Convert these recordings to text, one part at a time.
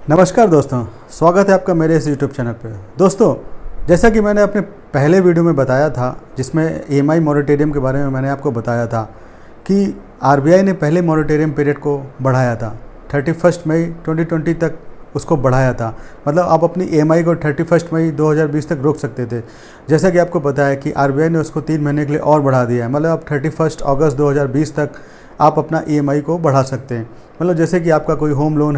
नमस्कार दोस्तों, स्वागत है आपका मेरे इस यूट्यूब चैनल पे। दोस्तों, जैसा कि मैंने अपने पहले वीडियो में बताया था, जिसमें ईएमआई मॉरेटोरियम के बारे में मैंने आपको बताया था कि आरबीआई ने पहले मॉरेटोरियम पीरियड को बढ़ाया था, 31 मई 2020 तक उसको बढ़ाया था। मतलब आप अपनी ईएमआई को 31 मई 2020 तक रोक सकते थे। जैसा कि आपको पता है कि आरबीआई ने उसको 3 महीने के लिए और बढ़ा दिया है। मतलब आप 31 अगस्त 2020 तक आप अपना ईएमआई को बढ़ा सकते हैं। मतलब जैसे कि आपका कोई होम लोन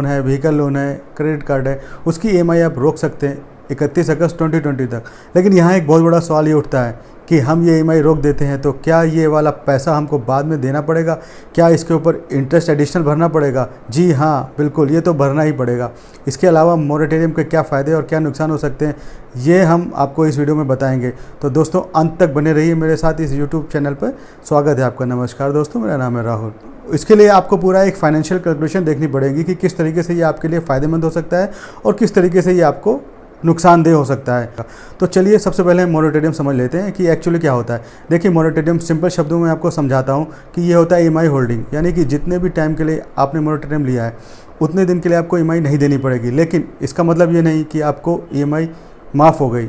है, व्हीकल लोन है, क्रेडिट कार्ड है, उसकी ईएमआई आप रोक सकते हैं 31 अगस्त 2020 तक। लेकिन यहाँ एक बहुत बड़ा सवाल ये उठता है कि हम ये ईएमआई रोक देते हैं तो क्या ये वाला पैसा हमको बाद में देना पड़ेगा? क्या इसके ऊपर इंटरेस्ट एडिशनल भरना पड़ेगा? जी हाँ, बिल्कुल, ये तो भरना ही पड़ेगा। इसके अलावा मॉरेटोरियम के क्या फ़ायदे और क्या नुकसान हो सकते हैं, ये हम आपको इस वीडियो में बताएंगे। तो दोस्तों, अंत तक बने रहिए मेरे साथ इस यूट्यूब चैनल पर। स्वागत है आपका। नमस्कार दोस्तों, मेरा नाम है राहुल। इसके लिए आपको पूरा एक फाइनेंशियल कैलकुलेशन देखनी पड़ेगी कि किस तरीके से ये आपके लिए फ़ायदेमंद हो सकता है और किस तरीके से ये आपको नुकसानदेह हो सकता है। तो चलिए सबसे पहले हम मॉरेटोरियम समझ लेते हैं कि एक्चुअली क्या होता है। देखिए, मॉरेटोरियम सिंपल शब्दों में आपको समझाता हूँ कि ये होता है ईएमआई होल्डिंग, यानी कि जितने भी टाइम के लिए आपने मॉरेटोरियम लिया है उतने दिन के लिए आपको ईएमआई नहीं देनी पड़ेगी। लेकिन इसका मतलब ये नहीं कि आपको ईएमआई माफ़ हो गई।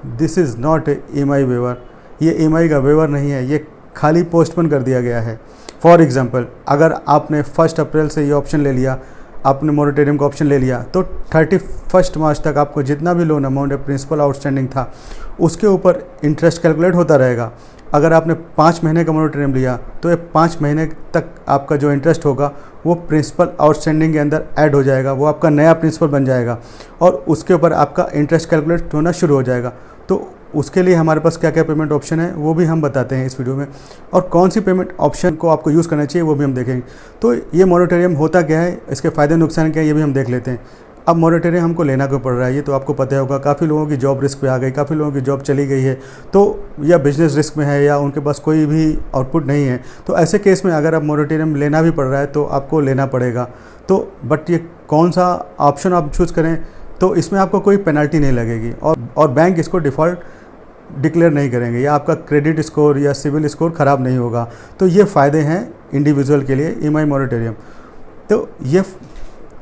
This is not a EMI waiver. ये ईएमआई का वेवर नहीं है, ये खाली पोस्टपोन कर दिया गया है। फॉर एग्जांपल, अगर आपने 1 अप्रैल से ये ऑप्शन ले लिया, आपने मॉरेटोरियम का ऑप्शन ले लिया, तो 31 मार्च तक आपको जितना भी लोन अमाउंट या प्रिंसिपल आउटस्टैंडिंग था उसके ऊपर इंटरेस्ट कैलकुलेट होता रहेगा। अगर आपने 5 महीने का मॉरेटोरियम लिया तो ये 5 महीने तक आपका जो इंटरेस्ट होगा वो प्रिंसिपल आउटस्टैंडिंग के अंदर ऐड हो जाएगा, वो आपका नया प्रिंसिपल बन जाएगा और उसके ऊपर आपका इंटरेस्ट कैलकुलेट होना शुरू हो जाएगा। तो उसके लिए हमारे पास क्या क्या पेमेंट ऑप्शन है वो भी हम बताते हैं इस वीडियो में, और कौन सी पेमेंट ऑप्शन को आपको यूज़ करना चाहिए वो भी हम देखेंगे। तो ये मॉरेटोरियम होता क्या है, इसके फ़ायदे नुकसान क्या है, ये भी हम देख लेते हैं। अब मॉरेटोरियम हमको लेना क्यों पड़ रहा है, ये तो आपको पता होगा। काफ़ी लोगों की जॉब रिस्क पे आ गई, काफ़ी लोगों की जॉब चली गई है, तो या बिजनेस रिस्क में है, या उनके पास कोई भी आउटपुट नहीं है। तो ऐसे केस में अगर आप मॉरेटोरियम लेना भी पड़ रहा है तो आपको लेना पड़ेगा। तो बट ये कौन सा ऑप्शन आप चूज़ करें, तो इसमें आपको कोई पेनल्टी नहीं लगेगी और बैंक इसको डिफ़ॉल्ट डिक्लेयर नहीं करेंगे, या आपका क्रेडिट स्कोर या सिविल स्कोर ख़राब नहीं होगा। तो ये फ़ायदे हैं इंडिविजुअल के लिए ईएमआई मॉरेटोरियम।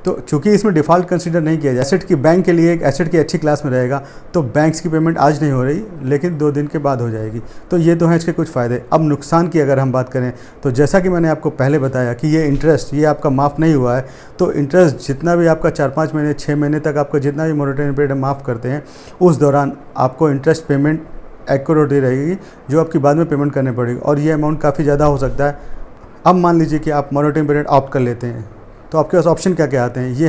तो चूँकि इसमें डिफ़ॉल्ट कंसीडर नहीं किया जाए, एसेट की बैंक के लिए एक एसेट की अच्छी क्लास में रहेगा, तो बैंक्स की पेमेंट आज नहीं हो रही लेकिन 2 दिन के बाद हो जाएगी। तो ये तो हैं इसके कुछ फ़ायदे। अब नुकसान की अगर हम बात करें तो जैसा कि मैंने आपको पहले बताया कि ये इंटरेस्ट ये आपका माफ़ नहीं हुआ है, तो इंटरेस्ट जितना भी आपका 4-5 महीने 6 महीने तक आपका जितना भी मॉरेटोरियम पीरियड माफ़ करते हैं, उस दौरान आपको इंटरेस्ट पेमेंट एक्यूरेट रहेगी, जो आपकी बाद में पेमेंट करनी पड़ेगी, और ये अमाउंट काफ़ी ज़्यादा हो सकता है। अब मान लीजिए कि आप मॉरेटोरियम पीरियड ऑप्ट कर लेते हैं, तो आपके पास ऑप्शन क्या क्या आते हैं, ये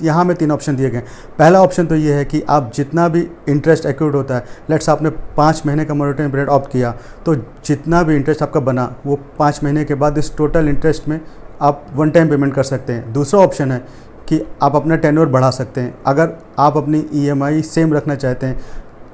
यहाँ हमें 3 ऑप्शन दिए गए हैं। पहला ऑप्शन तो ये है कि आप जितना भी इंटरेस्ट एक्यूरेट होता है, लेट्स आपने 5 महीने का मॉरेटोरियम पीरियड ऑप्ट किया, तो जितना भी इंटरेस्ट आपका बना वो 5 महीने के बाद इस टोटल इंटरेस्ट में आप वन टाइम पेमेंट कर सकते हैं। दूसरा ऑप्शन है कि आप अपना टेन्योर बढ़ा सकते हैं। अगर आप अपनी ईएमआई सेम रखना चाहते हैं,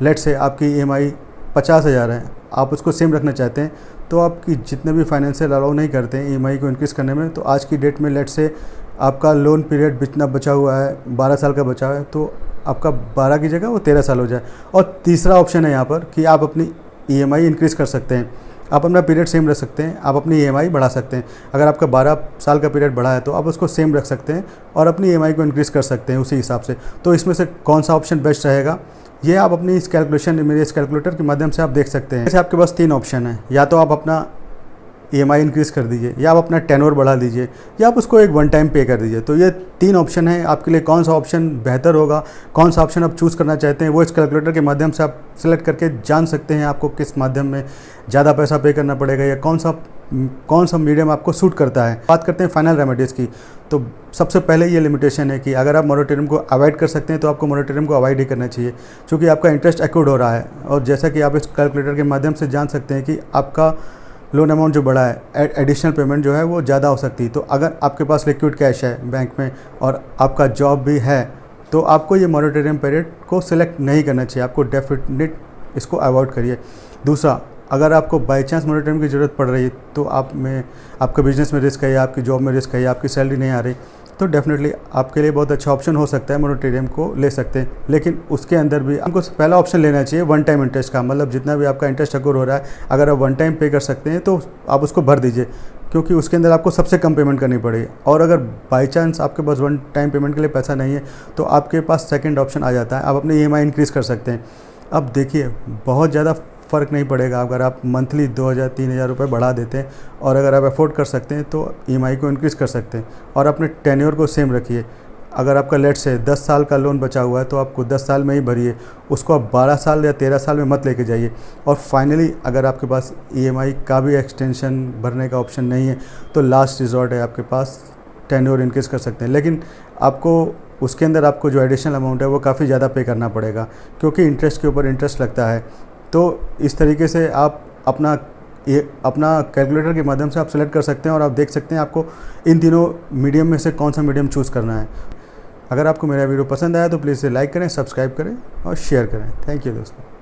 लेट्स से आपकी ईएमआई 50,000 है, आप उसको सेम रखना चाहते हैं, तो आपकी जितने भी फाइनेंशियल अलाउ नहीं करते हैं ईएमआई को इंक्रीज़ करने में, तो आज की डेट में लेट्स से आपका लोन पीरियड जितना बचा हुआ है 12 साल का बचा हुआ है, तो आपका 12 की जगह वो 13 साल हो जाए। और तीसरा ऑप्शन है यहाँ पर कि आप अपनी ईएमआई इंक्रीज़ कर सकते हैं। आप अपना पीरियड सेम रख सकते हैं, आप अपनी ईएमआई बढ़ा सकते हैं। अगर आपका 12 साल का पीरियड बढ़ा है तो आप उसको सेम रख सकते हैं और अपनी ईएमआई को इंक्रीज़ कर सकते हैं उसी हिसाब से। तो इसमें से कौन सा ऑप्शन बेस्ट रहेगा, ये आप अपनी इस कैलकुलेशन मेरे इस कैलकुलेटर के माध्यम से आप देख सकते हैं। जैसे आपके पास 3 ऑप्शन है, या तो आप अपना ईएमआई इंक्रीज़ कर दीजिए, या आप अपना टेन्योर बढ़ा दीजिए, या आप उसको एक वन टाइम पे कर दीजिए। तो ये 3 ऑप्शन है आपके लिए। कौन सा ऑप्शन बेहतर होगा, कौन सा ऑप्शन आप चूज़ करना चाहते हैं, वो इस कैलकुलेटर के माध्यम से आप सेलेक्ट करके जान सकते हैं आपको किस माध्यम में ज़्यादा पैसा पे करना पड़ेगा, या कौन सा मीडियम आपको सूट करता है। बात करते हैं फाइनल रेमेडीज़ की। तो सबसे पहले ये लिमिटेशन है कि अगर आप मॉरेटोरियम को अवॉइड कर सकते हैं तो आपको मॉरेटोरियम को अवॉइड ही करना चाहिए, क्योंकि आपका इंटरेस्ट एक्यूर्ड हो रहा है। और जैसा कि आप इस कैलकुलेटर के माध्यम से जान सकते हैं कि आपका लोन अमाउंट जो बढ़ा है, एडिशनल पेमेंट जो है वो ज़्यादा हो सकती है। तो अगर आपके पास लिक्विड कैश है बैंक में और आपका जॉब भी है, तो आपको ये मॉरेटोरियम पीरियड को सिलेक्ट नहीं करना चाहिए, आपको डेफिनेट इसको अवॉइड करिए। दूसरा, अगर आपको बाई चांस मॉरेटोरियम की ज़रूरत पड़ रही है, तो आपके बिज़नेस में रिस्क है, या आपकी जॉब में रिस्क है, या आपकी सैलरी नहीं आ रही, तो डेफिनेटली आपके लिए बहुत अच्छा ऑप्शन हो सकता है, मोरेटोरियम को ले सकते हैं। लेकिन उसके अंदर भी आपको पहला ऑप्शन लेना चाहिए वन टाइम इंटरेस्ट का, मतलब जितना भी आपका इंटरेस्ट अकोर हो रहा है, अगर आप वन टाइम पे कर सकते हैं तो आप उसको भर दीजिए, क्योंकि उसके अंदर आपको सबसे कम पेमेंट करनी पड़ेगी। और अगर बाई चांस आपके पास वन टाइम पेमेंट के लिए पैसा नहीं है तो आपके पास सेकंड ऑप्शन आ जाता है, आप अपनी ईएमआई इंक्रीज़ कर सकते हैं। अब देखिए बहुत ज़्यादा फ़र्क नहीं पड़ेगा अगर आप मंथली 2,000-3,000 रुपये बढ़ा देते हैं, और अगर आप अफोर्ड कर सकते हैं तो ईएमआई को इंक्रीज़ कर सकते हैं। और अपने टेन्योर को सेम रखिए। अगर आपका लेट से 10 साल का लोन बचा हुआ है तो आपको 10 साल में ही भरिए, उसको आप 12 साल या 13 साल में मत लेके जाइए। और फाइनली अगर आपके पास ईएमआई का भी एक्सटेंशन भरने का ऑप्शन नहीं है तो लास्ट रिजॉर्ट है आपके पास, टेन्योर इंक्रीज़ कर सकते हैं। लेकिन आपको उसके अंदर आपको जो एडिशनल अमाउंट है वो काफ़ी ज़्यादा पे करना पड़ेगा, क्योंकि इंटरेस्ट के ऊपर इंटरेस्ट लगता है। तो इस तरीके से आप अपना कैलकुलेटर के माध्यम से आप सेलेक्ट कर सकते हैं और आप देख सकते हैं आपको इन तीनों मीडियम में से कौन सा मीडियम चूज़ करना है। अगर आपको मेरा वीडियो पसंद आया तो प्लीज़ इसे लाइक करें, सब्सक्राइब करें और शेयर करें। थैंक यू दोस्तों।